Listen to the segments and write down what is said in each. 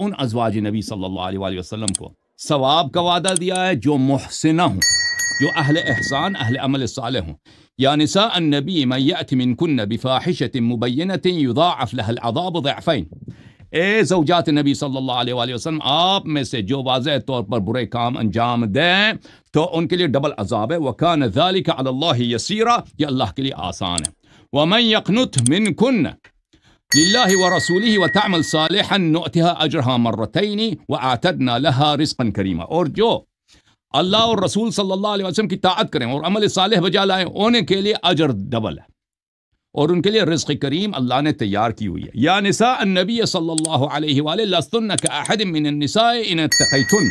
उन अज़वाज नबी सल्लल्लाहु अलैहि वसल्लम को सवाब का वादा दिया है जो मुहसिना हूँ, जो अहले एहसान अहले अमल सालेह हों। या निसा अन्नबी मन यअति मिनकुन्न बिफाहिशतिन मुबय्यनतिन युदाअफ लहल अज़ाब ज़िअफ़ैन। ए ज़ौजात नबी सल्लल्लाहु अलैहि वसल्लम, आप में से जो वाज़ेह तौर पर बुरे काम अंजाम दें तो उनके लिए डबल अज़ाब है। वकान ज़ालिका अलल्लाहि यसीरा, ये अल्लाह के लिए आसान है। वमन यक़नुत मिनकुन्न लिल्लाहि व रसूलिहि व तअमल सालिहन नुअतिहा अजरहा मर्रतैनि व अअतदना लहा रिज़्क़न करीमा। और जो अल्लाह और रसूल सल्लल्लाहु अलैहि वसल्लम की ताअत करें और अमल सालेह बजा लाएं, उनके लिए अजर डबल है और उनके लिए रिज़्क़ करीम अल्लाह ने तैयार की हुई है। या निसा अन्नबी सल्लल्लाहु अलैहि लस्तुन्न कअहद मिनन निसाए इन इत्तक़ैतुन।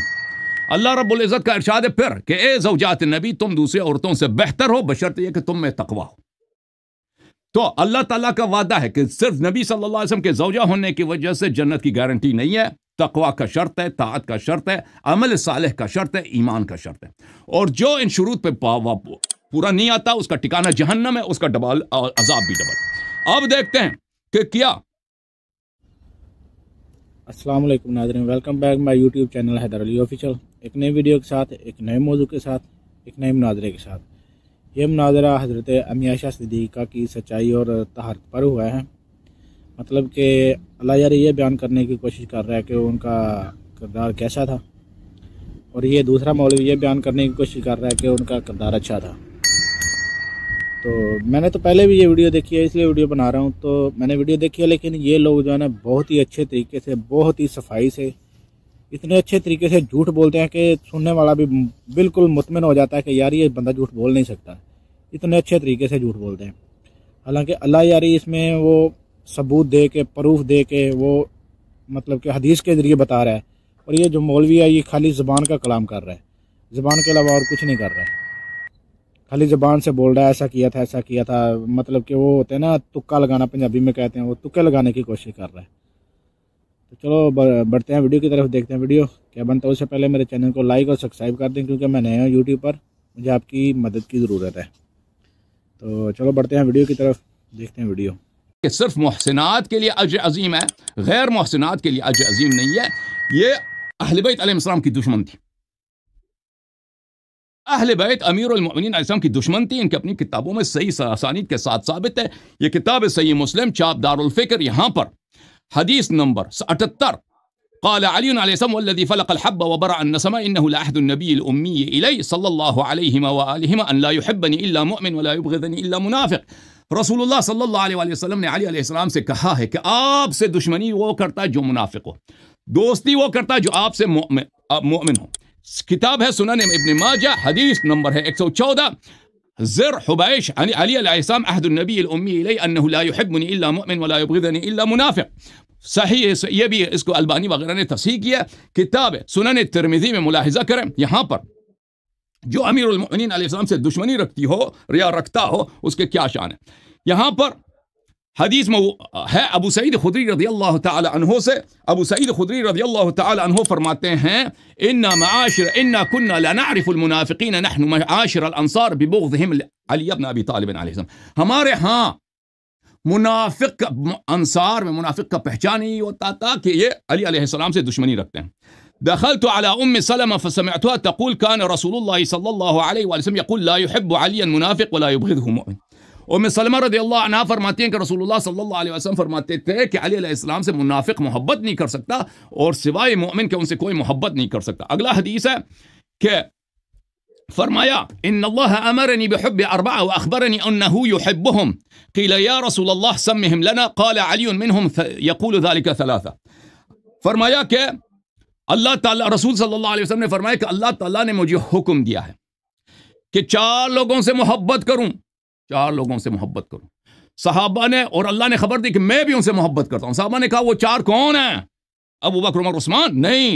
अल्लाह रब्बुल इज़्ज़त का इरशाद है फिर कि ए ज़ौजात नबी, तुम दूसरी औरतों से बेहतर हो बशर्ते ये कि तुम में तक़वा हो। तो अल्लाह ताला का वादा है कि सिर्फ नबी सल्लल्लाहु अलैहि वसल्लम के ज़ौजा होने की वजह से जन्नत की गारंटी नहीं है। तक़वा का शर्त है, ताअत का शर्त है, अमल सालेह का शर्त है, ईमान का शर्त है। और जो इन शुरूत पे पूरा नहीं आता उसका ठिकाना जहन्नम है, उसका डबल अज़ाब भी डबल। अब देखते हैं कि क्या। अस्सलाम वालेकुम नाज़रीन, welcome back my YouTube channel Haider Ali official. एक नई वीडियो के साथ, एक नए मौजू के साथ, एक नए मुनाजरे के साथ। ये मुनाजरा हज़रत अम्मी आयशा सिद्दीक़ा की सच्चाई और तहरत पर हुआ है। मतलब कि अल्लाह यार ये बयान करने की कोशिश कर रहा है कि उनका किरदार कैसा था, और ये दूसरा मौलवी ये बयान करने की कोशिश कर रहा है कि उनका किरदार अच्छा था। तो मैंने तो पहले भी ये वीडियो देखी है, इसलिए वीडियो बना रहा हूँ। तो मैंने वीडियो देखी है, लेकिन ये लोग जो है ना बहुत ही अच्छे तरीके से, बहुत ही सफाई से, इतने अच्छे तरीके से झूठ बोलते हैं कि सुनने वाला भी बिल्कुल मुतमिन हो जाता है कि यार ये बंदा झूठ बोल नहीं सकता। इतने अच्छे तरीके से झूठ बोलते हैं। हालांकि अल्लाह यारी इसमें वो सबूत दे के, प्रूफ दे के, वो मतलब कि हदीस के ज़रिए बता रहा है। और ये जो मौलवी है ये खाली ज़बान का कलाम कर रहा है, ज़बान के अलावा और कुछ नहीं कर रहा है। खाली ज़बान से बोल रहा है ऐसा किया था, ऐसा किया था। मतलब कि वो होते हैं ना तुक्का लगाना, पंजाबी में कहते हैं, वो तुक्के लगाने की कोशिश कर रहा है। तो चलो बढ़ते हैं वीडियो की तरफ, देखते हैं वीडियो क्या बनता है। उससे पहले मेरे चैनल को लाइक और सब्सक्राइब कर दें, क्योंकि मैं नया हूँ यूट्यूब पर, मुझे आपकी मदद की ज़रूरत है। तो चलो बढ़ते हैं वीडियो की तरफ, देखते हैं वीडियो। कि सिर्फ मुहसिनात के लिए अजर अजीम है, गैर मुहसिनात के लिए अजर अजीम नहीं है। ये अहले बैत अलैहिस्सलाम की दुश्मन थी। अहले बैत अमीरुल मोमिनीन अलैहिस्सलाम की दुश्मन थी। इनके अपनी किताबों में सही असानीद के साथ साबित है। ये किताब सही मुस्लिम, चाप दारुल फिक्र, यहाँ पर हदीस नंबर 78 क़ाल अली अलैहिस्सलाम वल्लज़ी फ़लक़ल हब्ब व बरअ अन्नसमा इन्नहु लअहदुन नबिय्यिल उम्मी इलैहि सल्लल्लाहु अलैहि व आलिहि अन ला युहिब्बनी इल्ला मुअमिन व ला युबग़िज़नी इल्ला मुनाफ़िक़। रसूलुल्लाह सल्लल्लाहु अलैहि वसल्लम ने अली अलैहिस्सलाम से कहा है कि आपसे दुश्मनी वो करता है जो मुनाफिक हो, दोस्ती वो करता है जो आपसे मोमिन हो। किताब है सुनन इब्न माजा, हदीस नंबर है 114। ज़र हुबैश अली अलैहिस्सलाम अहदुन नबिय्यिल उम्मी इलैहि अन्नहु ला युहिब्बनी इल्ला मुअमिन व ला युबग़िज़नी इल्ला मुनाफ़िक़। सही है, ये भी इसको अल्बानी वगैरह ने तस्हीह किया। किताब है सुनन तिरमिज़ी में मुलाहिज़ा करें, यहाँ पर जो अमीरुल मोमिनीन अलैहिस्सलाम से दुश्मनी रखती हो या रखता हो उसके क्या शान है। यहाँ पर हदीस में है अबू सईद खुदरी रज़ियल्लाहु ताला अन्हु से। अबू सईद खुदरी रज़ियल्लाहु ताला अन्हु फरमाते हैं इन्ना कुन्ना ला नअरिफुल मुनाफिकीन नहनु मआशिरल अंसार बिबुग़्ज़िहिम अली इब्न अबी तालिब अलैहिस्सलाम। हमारे यहाँ मुनाफिक अंसार में मुनाफिक का पहचान ही होता था कि ये अली अलैहिस्सलाम से दुश्मनी रखते हैं। दखलतु अला उम्मी सलमा फसमअतुहा तक़ूल कान रसूलुल्लाह सल्लल्लाहु अलैहि वसल्लम यक़ूल ला युहिब्बु अलियन मुनाफिक व ला युबग़िज़ुहु मुअमिन। उम्मे सलमा रज़ियल्लाहु अन्हा फरमाती हैं कि रसूलुल्लाह सल्लल्लाहु अलैहि वसल्लम फरमाते थे कि अली अलैहिस्सलाम से मुनाफिक मोहब्बत नहीं कर सकता और सिवाय मोमिन के उनसे कोई मोहब्बत नहीं कर सकता। अगला हदीस है कि फरमाया इन्नल्लाह अमरनी बिहुब्बि अर्बअ व अखबरनी अन्नहु युहिब्बुहुम क़ील या रसूलल्लाह सम्मिहिम लना क़ाल अली मिनहुम यक़ूलु ज़ालिका सलासा। फरमाया कि अल्लाह ताला, रसूल सल्लल्लाहु अलैहि वसल्लम ने फरमाया कि अल्लाह ताला ने मुझे हुक्म दिया है कि 4 लोगों से मोहब्बत करूं, 4 लोगों से मोहब्बत करूं। सहाबा ने और अल्लाह ने खबर दी कि मैं भी उनसे मोहब्बत करता हूं। सहाबा ने कहा वो 4 कौन हैं? अबू बकर, उमर, उस्मान? नहीं,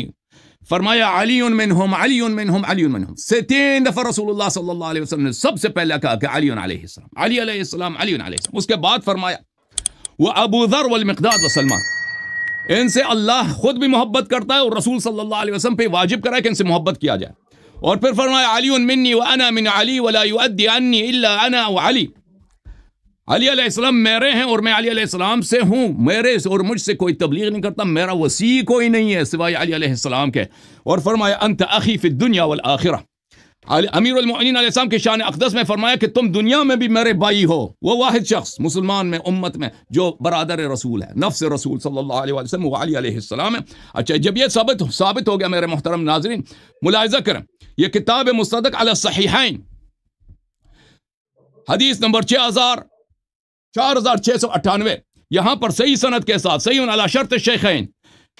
फरमाया अलीयुन मिनहुम अलीयुन मिनहुम अलीयुन मिनहुम। 3 दफा रसूलुल्लाह सल्लल्लाहु अलैहि वसल्लम ने सबसे पहले कहा कि अलीयुन अलैहिस्सलाम, अली अलैहिस्सलाम, अलीयुन अलैहिस्सलाम। उसके बाद फरमाया वो अबू ज़र वल मिक़दाद व सलमान। इनसे अल्लाह खुद भी मोहब्बत करता है और रसूल सल्लल्लाहु अलैहि वसल्लम पे वाजिब करा है कि इनसे मोहब्बत किया जाए। और फिर फरमाया अलीयुन मिन्नी व अना मिन अली व ला युअद्दी अन्नी इल्ला अना व अली। علی علیہ السلام میرے ہیں اور میں علی علیہ السلام سے ہوں، میرے اور مجھ سے کوئی تبلیغ نہیں کرتا، میرا وسیع کوئی نہیں ہے سوائے علی علیہ السلام کے. اور فرمایا انت اخی فی الدنیا والآخرہ. امیر المؤمنین علیہ السلام کی شان اقدس میں فرمایا کہ تم دنیا میں بھی میرے بھائی ہو. وہ واحد شخص مسلمان میں امت میں جو برادر رسول ہے، نفس رسول صلی اللہ علیہ وسلم، وہ علی علیہ السلام ہے. اچھا، جب یہ ثابت ہو گیا میرے محترم ناظرین، ملاحظہ کریں یہ کتاب مصدق علی الصحیحین، حدیث نمبر 4698، یہاں پر صحیح سند کے ساتھ، صحیح علی شرط الشیخین،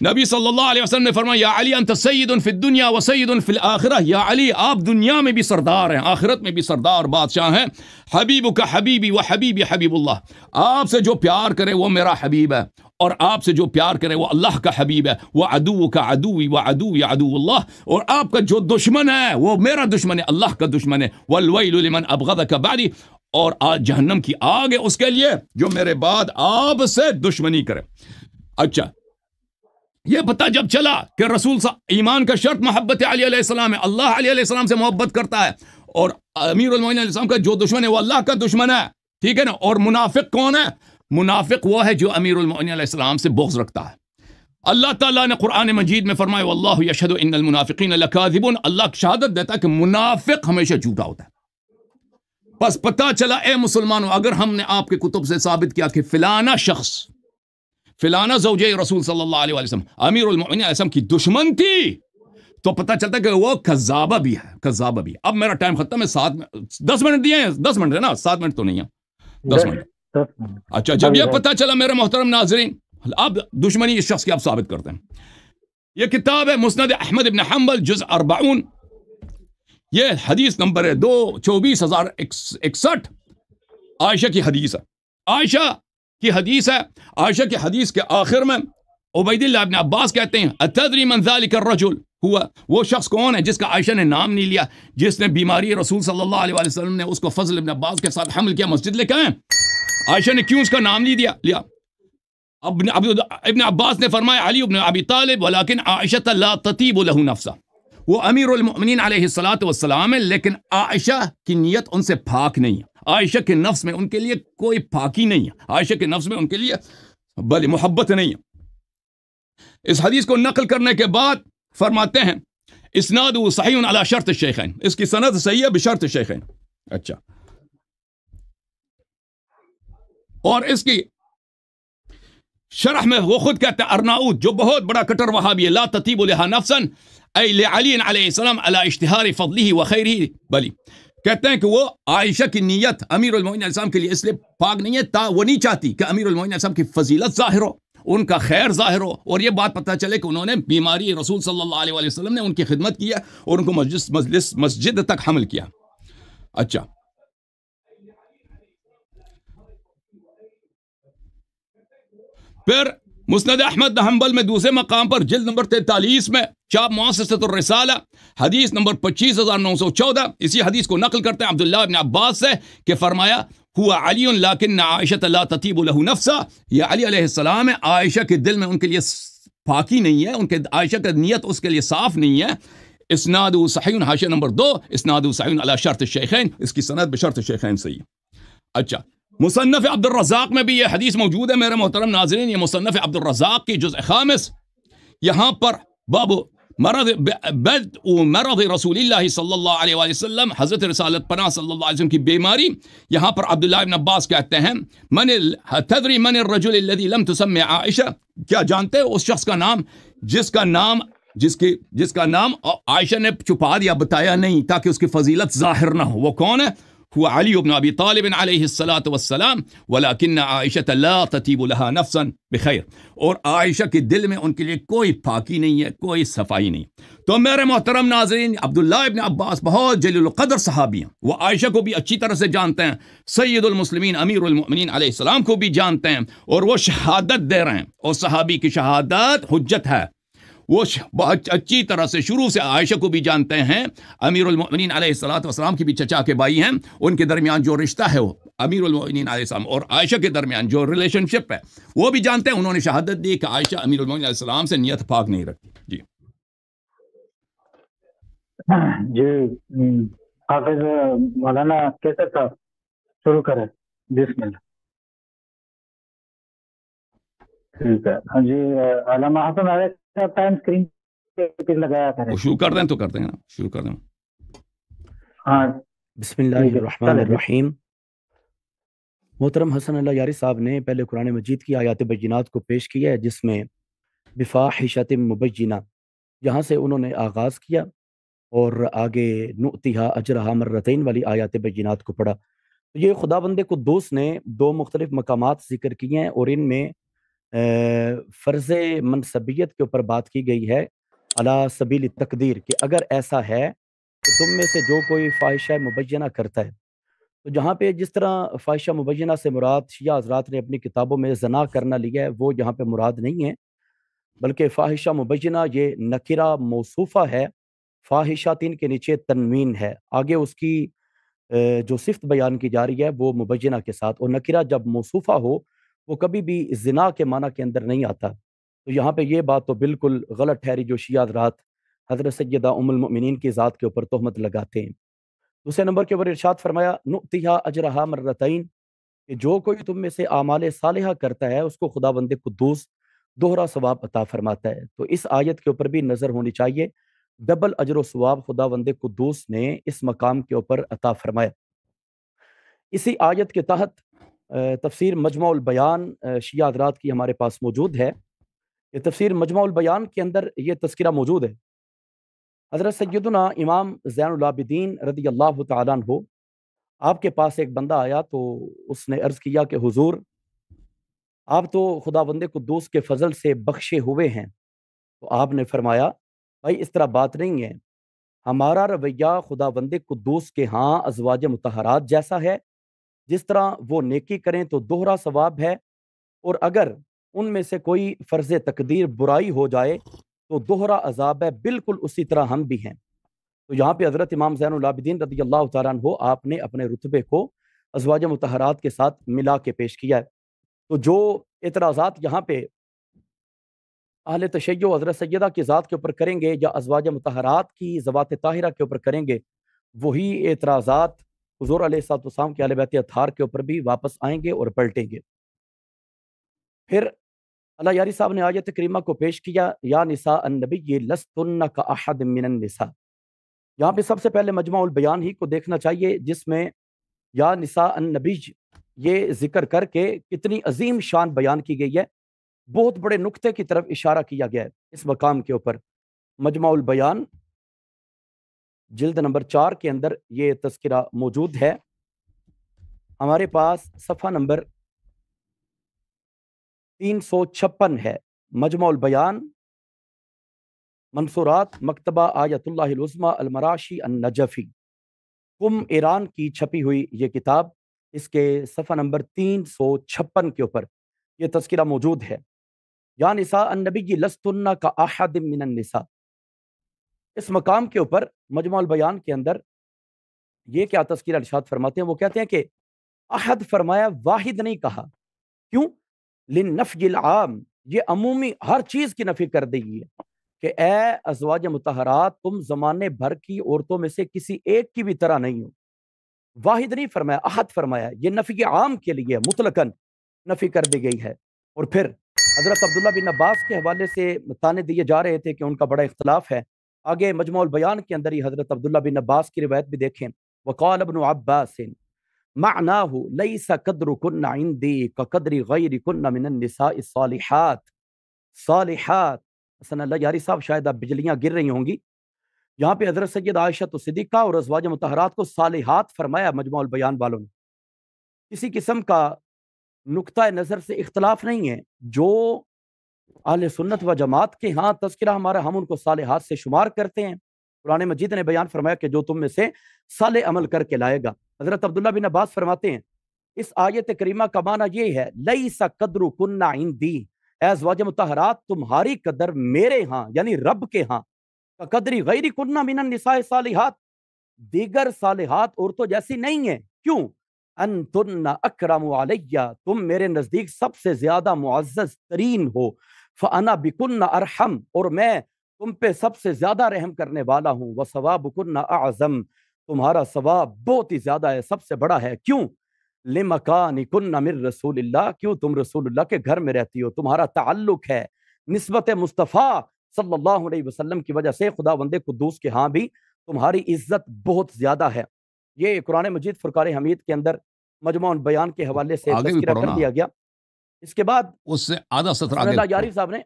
نبی صلی اللہ علیہ وسلم نے فرمایا یا علی انت سید فی الدنیا و سید فی الآخرہ. یا علی آپ دنیا میں بھی سردار ہیں، آخرت میں بھی سردار بادشاہ ہیں. حبیبک حبیبی و حبیبی حبیب اللہ. آپ سے جو پیار کرے وہ میرا حبیب ہے، اور آپ سے جو پیار کرے وہ اللہ کا حبیب ہے. وہ عدو کا عدوی و عدوی عدو اللہ. اور آپ کا جو دشمن ہے وہ میرا دشمن ہے، اللہ کا دشمن ہے. والویل لمن ابغضک بعدی. اور آج جہنم کی آگ ہے اس کے لیے جو میرے بعد آپ سے دشمنی کرے. اچھا، یہ پتہ جب چلا کہ رسول ایمان کا شرط محبت علی علیہ السلام ہے، اللہ علی علیہ السلام سے محبت کرتا ہے، اور امیر المؤمنین علیہ السلام کا جو دشمن ہے وہ اللہ کا دشمن ہے، ٹھیک ہے نا. اور منافق کون ہے؟ منافق وہ ہے جو امیر المؤمنین علیہ السلام سے بغض رکھتا ہے. اللہ تعالیٰ نے قرآن مجید میں فرمایا واللہ یشہد ان المنافقین لکاذبون. اللہ شہادت دیتا ہے کہ منافق ہمیشہ جھوٹا ہوتا ہے. بس پتہ چلا اے مسلمانوں، اگر ہم نے آپ کے کتب سے ثابت کیا کہ فلانا شخص، فلانا زوجہ رسول صلی اللہ علیہ وسلم امیر المؤمنین علیہ السلام کی دشمن تھی، تو پتہ چلتا ہے کہ وہ کذابہ بھی ہے، کذابہ بھی. اب میرا ٹائم ختم ہے، 10 منٹ دیے ہیں، 10 منٹ ہے نا، 7 منٹ تو نہیں ہے، 10 منٹ. اچھا، جب یہ پتہ چلا میرے محترم ناظرین، اب دشمنی اس شخص کی آپ ثابت کرتے ہیں. یہ کتاب ہے مسند احمد ابن حنبل جز 40، یہ حدیث نمبر ہے 24061، عائشہ کی حدیث ہے. عائشہ کی حدیث ہے. عائشہ کی حدیث کے آخر میں عبید اللہ ابن عباس کہتے ہیں اتدری من ذلک الرجل، ہوا وہ شخص کون ہے جس کا عائشہ نے نام نہیں لیا، جس نے بیماری رسول صلی اللہ علیہ وسلم نے اس کو فضل ابن عباس کے ساتھ حمل کیا، مسجد لے کے آئے، عائشہ نے کیوں اس کا نام نہیں لیا؟ ابن عباس نے فرمایا علی ابن ابی طالب ولیکن عائشہ لا تطیب له نفسہ. وہ امیر المؤمنین علیہ الصلوۃ والسلام ہے، لیکن عائشہ کی نیت ان سے پاک نہیں ہے، عائشہ کے نفس میں ان کے لیے کوئی پاکی نہیں ہے، عائشہ کے نفس میں ان کے لیے بلی محبت نہیں ہے. اس حدیث کو نقل کرنے کے بعد فرماتے ہیں اسناد صحیح علی شرط الشیخین، اس کی سند صحیح ہے بشرط الشیخین. اچھا، اور اس کی شرح میں وہ خود کہتے ہیں ارناؤت جو بہت بڑا کٹر وہابی ہے، لا تطیب لها نفسا ای لعلی علیہ السلام علی اشتہار فضلہ وخیرہ، بلی کہتے ہیں کہ وہ عائشہ کی نیت امیر المؤمنین علیہ السلام کے لیے اس لیے پاک نہیں ہے، وہ نہیں چاہتی کہ امیر المؤمنین علیہ السلام کی فضیلت ظاہر ہو، ان کا خیر ظاہر ہو، اور یہ بات پتہ چلے کہ انہوں نے بیماری رسول صلی اللہ علیہ وسلم نے ان کی خدمت کی ہے اور ان کو مسجد تک حمل کیا. اچھا، پھر مسند احمد حنبل میں دوسرے مقام پر جلد نمبر 43 میں چاپ مؤسسۃ الرسالہ حدیث نمبر 25914 اسی حدیث کو نقل کرتے ہیں عبداللہ ابن عباس سے کہ فرمایا ہوا علی لیکن عائشہ لا تطیب له نفسا. یہ علی علیہ السلام ہے، عائشہ کے دل میں ان کے لیے پاکی نہیں ہے، ان کے عائشہ کا نیت اس کے لیے صاف نہیں ہے. اسناد صحیح، حاشیہ نمبر 2، اسناد صحیح علی شرط الشیخین، اس کی سند بشرط الشیخین صحیح. اچھا، مصنف عبد الرزاق میں بھی یہ حدیث موجود ہے میرے محترم ناظرین. یہ مصنف عبد الرزاق کی جزء 5، یہاں پر باب مرض رسول اللہ صلی اللہ علیہ وآلہ وسلم، حضرت رسالت پناہ صلی اللہ علیہ وسلم کی بیماری. یہاں پر عبداللہ ابن عباس کہتے ہیں تدری من الرجل الذي لم تسمع عائشہ، کیا جانتے ہو اس شخص کا نام جس کا نام عائشہ نے چھپا دیا، بتایا نہیں تاکہ اس کی فضیلت ظاہر نہ ہو. وہ کون ہے؟ هو علی بن ابی طالب علیہ الصلاۃ والسلام ولکن عائشہ لا تطیب لها نفسا بخیر. اور عائشہ کے دل میں ان کے لیے کوئی پاکی نہیں ہے، کوئی صفائی نہیں. تو میرے محترم ناظرین، عبداللہ ابن عباس بہت جلیل القدر صحابی ہیں، وہ عائشہ کو بھی اچھی طرح سے جانتے ہیں، سید المسلمین امیر المؤمنین علیہ السلام کو بھی جانتے ہیں، اور وہ شہادت دے رہے ہیں، اور صحابی کی شہادت حجت ہے. وہ بہت اچھی طرح سے شروع سے عائشہ کو بھی جانتے ہیں، امیر المؤمنین علیہ الصلوۃ والسلام کی بھی چچا کے بھائی ہیں، ان کے درمیان جو رشتہ ہے وہ امیر المؤمنین علیہ السلام اور عائشہ کے درمیان جو ریلیشن شپ ہے وہ بھی جانتے ہیں. انہوں نے شہادت دی کہ عائشہ امیر المؤمنین علیہ السلام سے نیت پاک نہیں رکھتی. جی جی، حافظ مولانا کیسے صاحب شروع کریں، بسم اللہ. ٹھیک ہے ہاں جی علامہ حسن علیہ کا ٹائم اسکرین پہ لگایا کریں. وہ شروع کر دیں تو کرتے ہیں نا، شروع کر دیں. ہاں بسم اللہ الرحمن الرحیم. محترم حسن اللہ یاری صاحب نے پہلے قرآن مجید کی آیات بینات کو پیش کیا ہے، جس میں بفاحشۃ مبینہ یہاں سے انہوں نے آغاز کیا اور آگے نؤتیہا اجرہا مرتین والی آیات بینات کو پڑھا. یہ خداوند قدوس نے دو مختلف مقامات ذکر کیے ہیں اور ان میں فرض منصبیت کے اوپر بات کی گئی ہے علی سبیل تقدیر، کہ اگر ایسا ہے کہ تم میں سے جو کوئی فاحشہ مبینہ کرتا ہے. تو جہاں پہ جس طرح فاحشہ مبینہ سے مراد شیعہ حضرات نے اپنی کتابوں میں زنا کرنا لیا ہے، وہ یہاں پہ مراد نہیں ہے، بلکہ فاحشہ مبینہ یہ نکرہ موصوفہ ہے، فاحشاتین کے نیچے تنوین ہے، آگے اس کی جو صفت بیان کی جا رہی ہے وہ مبینہ کے ساتھ. اور نکرہ جب موصوفہ ہو وہ کبھی بھی زنا کے معنی کے اندر نہیں آتا. تو یہاں پہ یہ بات تو بالکل غلط ٹھہری جو شیعہ حضرات حضرت سیدہ ام المؤمنین کی ذات کے اوپر تہمت لگاتے ہیں. دوسرے نمبر کے اوپر ارشاد فرمایا نؤتیہا اجرہا مرتین، کہ جو کوئی تم میں سے اعمال صالحہ کرتا ہے اس کو خداوند قدوس دوہرا ثواب عطا فرماتا ہے. تو اس آیت کے اوپر بھی نظر ہونی چاہیے، ڈبل اجر و ثواب خداوند قدوس نے اس مقام کے اوپر عطا فرمایا. اسی آیت کے تحت تفسیر مجمع البیان شیعہ حضرات کی ہمارے پاس موجود ہے. یہ تفسیر مجمع البیان کے اندر یہ تذکرہ موجود ہے. حضرت سیدنا امام زین العابدین رضی اللہ تعالیٰ عنہ، آپ کے پاس ایک بندہ آیا تو اس نے عرض کیا کہ حضور آپ تو خداوند قدوس کے فضل سے بخشے ہوئے ہیں. تو آپ نے فرمایا بھائی اس طرح بات نہیں ہے، ہمارا رویہ خداوند قدوس کے ہاں ازواج مطہرات جیسا ہے، جس طرح وہ نیکی کریں تو دوہرا ثواب ہے، اور اگر ان میں سے کوئی فرض تقدیر برائی ہو جائے تو دوہرا عذاب ہے، بالکل اسی طرح ہم بھی ہیں. تو یہاں پہ حضرت امام زین العابدین رضی اللہ تعالیٰ عنہ آپ نے اپنے رتبے کو ازواج مطہرات کے ساتھ ملا کے پیش کیا ہے. تو جو اعتراضات یہاں پہ اہل تشیع حضرت سیدہ کی ذات کے اوپر کریں گے یا ازواج مطہرات کی ذوات طاہرہ کے اوپر کریں گے، وہی اعتراضات حضور علیہ الصلوۃ والسلام کے اہل بیت اطہار کے اوپر بھی واپس آئیں گے اور پلٹیں گے. پھر اللہ یاری صاحب نے آیت کریمہ کو پیش کیا یا نساء النبی لستن کاحد من النساء. یہاں پہ سب سے پہلے مجمع البیان ہی کو دیکھنا چاہیے، جس میں یا نساء النبی یہ ذکر کر کے کتنی عظیم شان بیان کی گئی ہے، بہت بڑے نقطے کی طرف اشارہ کیا گیا ہے اس مقام کے اوپر. مجمع البیان جلد نمبر 4 کے اندر یہ تذکرہ موجود ہے. ہمارے پاس صفحہ نمبر 356 ہے. مجمع البیان منصورات مکتبہ آیت اللہ العظمی المراشی النجفی، قم ایران کی چھپی ہوئی یہ کتاب، اس کے صفحہ نمبر 356 کے اوپر یہ تذکرہ موجود ہے. یا نساء النبی لستن کاحد من النساء. اس مقام کے اوپر مجمع البیان کے اندر یہ کیا تذکرہ ارشاد فرماتے ہیں؟ وہ کہتے ہیں کہ احد فرمایا، واحد نہیں کہا. کیوں؟ للنفی العام، یہ عمومی ہر چیز کی نفی کر دی ہے کہ اے ازواج مطہرات تم زمانے بھر کی عورتوں میں سے کسی ایک کی بھی طرح نہیں ہو. واحد نہیں فرمایا، احد فرمایا. یہ نفی عام کے لیے مطلقاً نفی کر دی گئی ہے. اور پھر حضرت عبداللہ بن عباس کے حوالے سے تانے دیے جا رہے تھے کہ ان کا بڑا اختلاف ہے. آگے مجموع البیان کے اندر ہی حضرت عبداللہ بن عباس کی روایت بھی دیکھیں. وقال ابن عباس معناہ لیس قدرکن عندی کقدر غیرکن من النساء الصالحات. صالحات، حسن اللہ یاری صاحب شاید اب بجلیاں گر رہی ہوں گی. یہاں پہ حضرت سید عائشہ صدیقہ اور ازواج مطہرات کو صالحات فرمایا مجموع البیان والوں نے. کسی قسم کا نقطہ نظر سے اختلاف نہیں ہے. جو اہل سنت و جماعت کے ہاں تذکرہ ہمارا، ہم ان کو صالحات سے شمار کرتے ہیں. قرآن مجید نے بیان فرمایا کہ جو تم میں سے صالح عمل کر کے لائے گا. حضرت عبداللہ بن عباس فرماتے ہیں اس آیت کریمہ کا معنی یہ ہے لیس قدرکن عندی، اے ازواج مطہرات تمہاری قدر میرے ہاں یعنی رب کے ہاں قدری غیرکن من النساء صالحات، دیگر صالحات عورتوں جیسی نہیں ہے. کیوں؟ انتن اکرم علیہ، تم میرے نزدیک سب سے زیادہ معزز ترین ہو. فانا بکن ارحم، اور میں تم پہ سب سے زیادہ رحم کرنے والا ہوں. وثوابکن اعظم، تمہارا ثواب بہت ہی زیادہ ہے، سب سے بڑا ہے. کیوں؟ लिमकानिकुन्ना मिर रसूल अल्लाह, क्यों तुम रसूल अल्लाह के घर में रहती हो, तुम्हारा ताल्लुक है निस्बत मुस्तफ़ा सल्लल्लाहु अलैहि वसल्लम की वजह से खुदावंदे कुद्दूस के यहाँ भी तुम्हारी इज्जत बहुत ज्यादा है। ये कुरान मजीद फुरकान हमीद के अंदर मजमून बयान के हवाले से आगे भी तज़किरा पढ़ो कर ना, दिया गया। इसके बाद उससे आधा सत्र हसन आगे अल्लाह पढ़ो। यारी साहब ने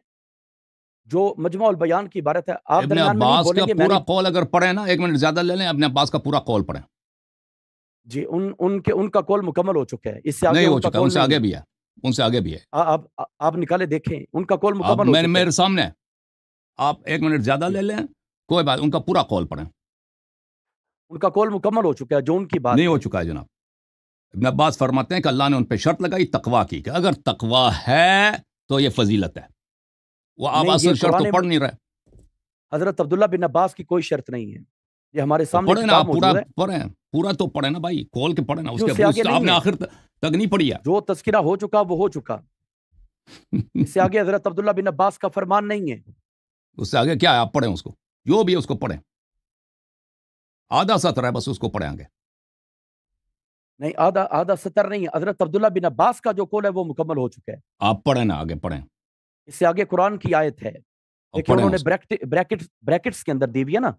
जो मजमूल बयान की इबारत है, आप इब्ने दरमियान में नहीं अब्बास का बोलेंगे, पूरा मैंने कौल अगर पढ़े ना, 1 मिनट ज्यादा ले लें, इब्ने अब्बास का पूरा कौल पढ़ें। जी उनका कौल मुकम्मल हो चुका है, इससे आगे नहीं हो उनका चुका, कौल उनसे नहीं आगे है। भी है, उनसे आगे भी है। आप निकाले देखें, उनका कौल आप मुकम्मल हो चुका है। मेरे सामने है। आप 1 मिनट ज्यादा ले लें, कोई बात, उनका पूरा कौल पढ़ें। उनका कौल मुकम्मल हो चुका है जो उनकी बात नहीं है। हो चुका है जनाब। इब्ने अब्बास फरमाते हैं कि अल्लाह ने उन पे शर्त लगाई तकवा की, कि अगर तकवा है तो ये फजीलत है। वो आप नहीं, ये असल शर्त तो कुरान पढ़ नहीं रहे। हजरत अब्दुल्ला बिन अब्बास की कोई शर्त नहीं है, ये हमारे तो सामने पढ़े ना, किताब आप पूरा मौजूद है। पढ़ें, पूरा तो पढ़े ना भाई, खोल के पढ़े ना। क्यों उससे आगे नहीं आपने है? आखिर तक नहीं पढ़ी है। जो तस्किरा हो चुका वो हो चुका, इससे आगे हजरत अब्दुल्ला बिन अब्बास का फरमान नहीं है। उससे आगे क्या है, आप पढ़ें उसको, जो भी है उसको पढ़ें। आधा सत्र है बस, उसको पढ़ें आगे। नहीं, आधा आधा सतर नहीं है, हजरत अब्दुल्ला बिन अब्बास का जो कौल है वो मुकम्मल हो चुका है। आप पढ़ें ना, आगे पढ़ें इससे आगे कुरान की आयत है, और देखिए पढ़ें उन्होंने उसको। ब्रैकेट्स के अंदर दी हुई है ना,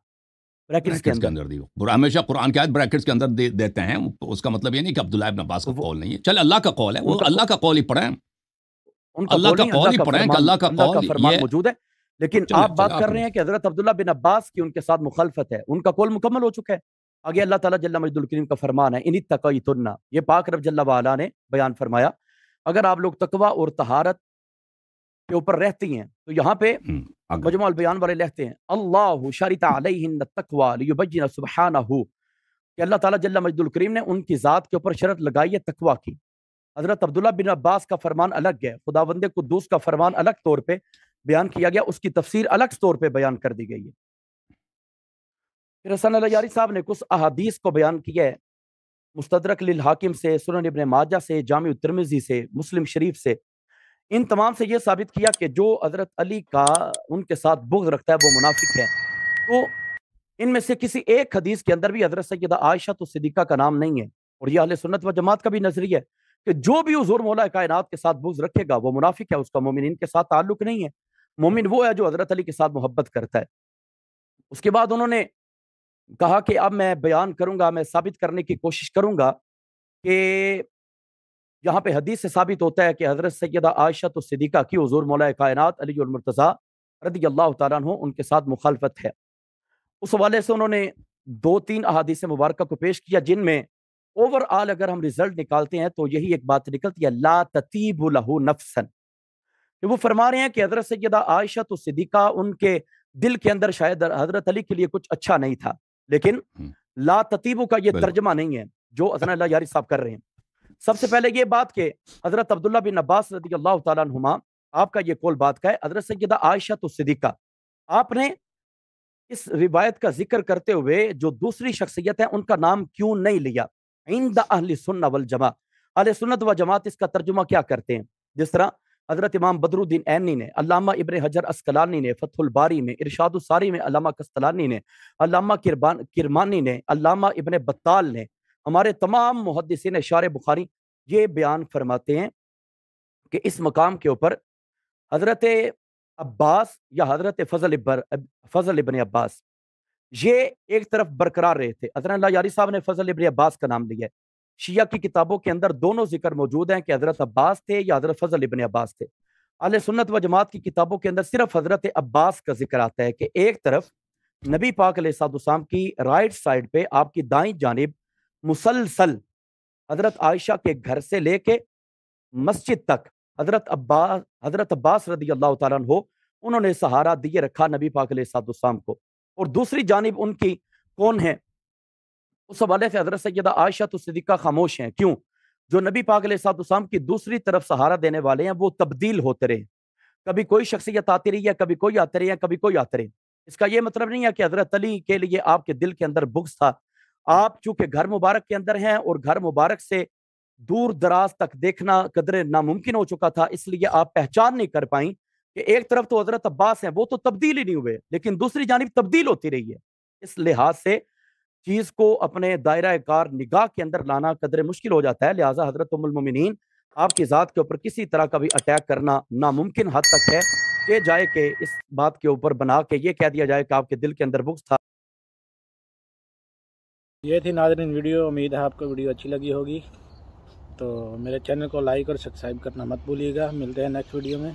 ब्रैकेट्स के ब्रैकेट्स के अंदर। अंदर दी हो। हमेशा कुरान की आयत ब्रैकेट्स के अंदर देते हैं, उसका मतलब ये नहीं कि अब्दुल्लाह इब्न अब्बास तो का कौल नहीं है। चल, अल्लाह का कौल है, वो उनका अल्लाह का कौल ही पढ़ें। उनका अल्लाह कौल का नहीं, कौल ही पढ़ें कि अल्लाह का अल्लाह का कौल फरमान ये। मौजूद है। लेकिन चले आप बात चले, कर आप रहे हैं कि हजरत अब्दुल्ला बिन अब्बास की उनके साथ मुखालफत है, उनका कौल मुकम्मल हो चुका है। आगे अल्लाह ताला जल्ला मजदुल करीम का फरमान है, इन्हीं तक़यतुन्ना, ये पाक रब जल्ला वाला ने बयान फरमाया, अगर आप लोग तकवा और तहारत के ऊपर रहती हैं, तो यहाँ पे आगे। मजमुअल बयान वाले लिखते हैं, अल्लाहु शरिता अलैहिन तक़वा लियुबय्यिन सुब्हानहु, कि अल्लाह ताला जल्ला मजदुल करीम ने उनकी ज़ात के ऊपर शरत लगाई है तकवा की। हजरत अब्दुल्ला बिन अब्बास का फरमान अलग है, खुदावंदे कुद्दूस का फरमान अलग तौर पे बयान किया गया, उसकी तफसीर अलग तौर पे बयान कर दी गई है। फिर हसन अल यारी साहब ने कुछ अहादीस को बयान किया है, मुस्तदरक लिल हाकिम से, सुनन इब्ने माजा से, जामी तिर्मिज़ी से, मुस्लिम शरीफ से, इन तमाम से यह साबित किया कि जो हजरत अली का उनके साथ बुग़्ज़ रखता है वो मुनाफिक है। तो इनमें से किसी एक हदीस के अंदर भी हजरत सैयदा आयशा तो सिद्दीक़ा का नाम नहीं है, और यह अहले सुन्नत व जमात का भी नजरिया है कि जो भी हुज़ूर मौला कायनात के साथ बुग़्ज़ रखेगा वो मुनाफिक है, उसका मोमिनीन के साथ ताल्लुक नहीं है। मोमिन वो है जो हजरत अली के साथ मोहब्बत करता है। उसके बाद उन्होंने कहा कि अब मैं बयान करूंगा, मैं साबित करने की कोशिश करूंगा कि यहाँ पे हदीस से साबित होता है कि हजरत सैयदा आयशा तो सिद्दीक़ा की हुज़ूर मौला कायनात अली अल मुर्तज़ा रज़ियल्लाहु तआला अन्हु उनके साथ मुखालफत है। उस हवाले से उन्होंने 2-3 अहादीस मुबारक को पेश किया, जिनमें ओवरऑल अगर हम रिजल्ट निकालते हैं तो यही एक बात निकलती है, ला ततीबु लहू नफ्सन, कि वो फरमा रहे हैं कि हजरत सैयदा आयशा तो सिद्दीक़ा उनके दिल के अंदर शायद हजरत अली के लिए कुछ अच्छा नहीं था, लेकिन ला ततीबु का ये तर्जमा नहीं है जो हसन अल्लाह यारी साहब कर रहे हैं। सबसे पहले ये बात कि हजरत अब्दुल्ला बिन अब्बास रज़ियल्लाहु तआला अन्हुमा, आपका ये कौल बात का है, हजरत सैयदा आयशा तो सिद्दीक़ा, आपने इस रिवायत का जिक्र करते हुए जो दूसरी शख्सियत है उनका नाम क्यों नहीं लिया? इंद अहले सुन्ना वल जमा, अहले सुन्नत व जमात इसका तर्जुमा क्या करते हैं? जिस तरह हजरत इमाम बदरुद्दीन ऐनी ने, अल्लामा इब्ने हजर अस्कलानी ने फतहुल बारी में, इरशादुस सारी में अल्लामा कस्तलानी ने, अल्लामा किरमानी ने, अल्लामा इब्ने बत्ताल ने, हमारे तमाम मुहद्दिसीन शार बुखारी ये बयान फरमाते हैं कि इस मकाम के ऊपर हजरत अब्बास या हजरत फजल इब्ने अब्बास ये एक तरफ बरकरार रहे थे। हजरत अल्लाह यारी साहब ने फजल इब्ने अब्बास का नाम लिया है। शिया की किताबों के अंदर दोनों जिक्र मौजूद हैं कि हजरत अब्बास थे या हजरत फजल इब्ने अब्बास थे। अहले सुन्नत व जमात की किताबों के अंदर सिर्फ हजरत अब्बास का जिक्र आता है कि एक तरफ नबी पाक अलैहिस्सलाम की राइट साइड पे आपकी दाईं जानिब मुसलसल हजरत आयशा के घर से लेके मस्जिद तक हजरत अब्बास रज़ियल्लाहु तआला अन्हु उन्होंने सहारा दिए रखा नबी पाक अलैहिस्सलाम को, और दूसरी जानिब उनकी कौन है? उस हवाले से हजरत सैयदा आयशा तो सिद्दीक़ा खामोश हैं। क्यों? जो नबी पाक अलैहिस्सलाम की दूसरी तरफ सहारा देने वाले हैं वो तब्दील होते रहे, कभी कोई शख्सियत आती रही है, कभी कोई आते रहे हैं, कभी कोई आते रहे। इसका ये मतलब नहीं है कि हजरत अली के लिए आपके दिल के अंदर बुग़्ज़ था। आप चूंकि घर मुबारक के अंदर हैं और घर मुबारक से दूर दराज तक देखना कदरे नामुमकिन हो चुका था, इसलिए आप पहचान नहीं कर पाई कि एक तरफ तो हजरत अब्बास हैं, वो तो तब्दील ही नहीं हुए, लेकिन दूसरी जानिब तब्दील होती रही है। इस लिहाज से چیز کو اپنے دائرہ کار نگاہ کے اندر لانا قدر مشکل ہو جاتا ہے. لہٰذا حضرت ام المومنین آپ کی ذات کے اوپر کسی طرح کا بھی اٹیک کرنا ناممکن حد تک ہے کہ جائے کہ اس بات کے اوپر بنا کے یہ کہہ دیا جائے کہ آپ کے دل کے اندر بغض تھا. یہ تھی ناظرین ویڈیو. امید ہے آپ کو ویڈیو اچھی لگی ہوگی. تو میرے چینل کو لائک اور سبسکرائب کرنا مت بھولیے گا. ملتے ہیں نیکسٹ ویڈیو میں.